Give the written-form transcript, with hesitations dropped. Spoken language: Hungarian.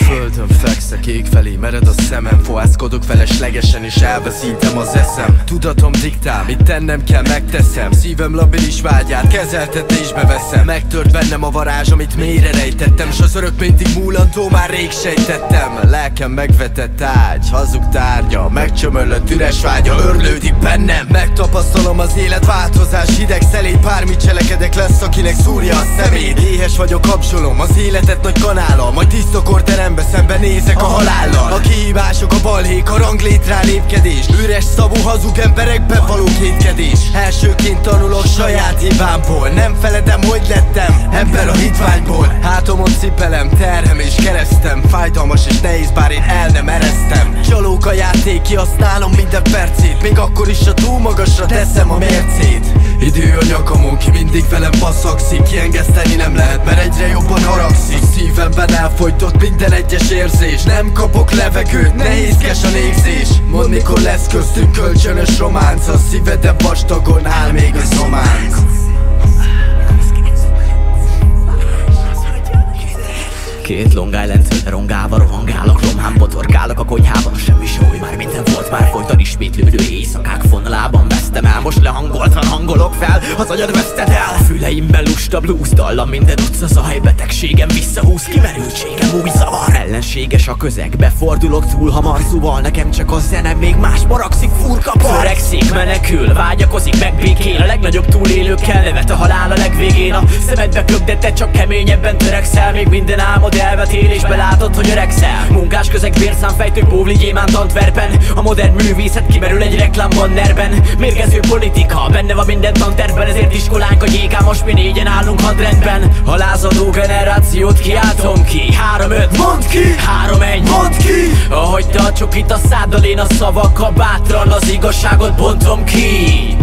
Földön fekszek, ég felé mered a szemem. Fohászkodok feleslegesen és elveszítem az eszem. Tudatom diktál, mit tennem kell, megteszem. Szívem labilis vágyát kezeltetésbe veszem. Megtört bennem a varázs, amit mélyre rejtettem, s az örök mindig múlandó már rég sejtettem. Lelkem megvetett ágy, hazug tárgya, megcsömöllött üres vágya örlődik bennem. Megtapasztalom az élet változás, hideg szelét. Bármit cselekedek, lesz akinek szúrja a szemét. Éhes vagyok, kapcsolom az életet nagy kanállal, majd tisztokor terembe szembenézek a halállal. A kihívások, a balhék, a ranglétrán lépkedés, üres szavú hazug emberekben való kétkedés. Elsőként tanulok saját hibámból, nem feledem, hogy lettem ember a hitványból. Hátomon cipelem, terhem és keresztem, fájdalmas és nehéz, bár én el nem eresztem. Csalók a játék, kihasználom minden percét, még akkor is, ha túl magasra teszem a mércét. Idő a nyakamon, ki mindig velem passzakszik, kiengeszteni nem lehet, mert egyre jobban haragszik. Szívemben elfolytott minden egyes érzés, nem kapok levegőt, nehézkes a légzés. Mondd, mikor lesz köztünk kölcsönös románc, a szívedem vastagon áll még a szománc. Két Long Island rongálva rohangálok, lomhán botorgálok a konyhában, semmi súly, már minden volt, már folyton ismétlődő éjszakák fonalában vesztem el. Most lehangoltan hangolok fel, az agyad veszted el. Füleimben lusta blues dallam, minden utca zaj, betegségem visszahúz, kimerültségem új zavar. Ellenséges a közeg, befordulok túl hamar, szóval nekem csak a zene, még más maragszik, furkapar. Törekszik, menekül, vágyakozik, megbékél, a legnagyobb túlélőkkel nevet a halál a legvégén. A szemedbe köp, de te csak keményebben törekszel, még minden álmod elvetél és belátod, hogy öregszel. Munkás közeg, bérszámfejtő, Póvli gyémánt Antwerpen. A modern művészet kimerül egy reklámbannerben. Mérgező politika, benne van minden tantervben, ezért iskolánk a JK, most mi négyen állunk hadrendben. A lázadó generációt kiáltom ki, 3-5, mondd ki! 3-1, mondd ki! Ahogy te a csokit a száddal, én a szavakkal bátran az igazságot bontom ki.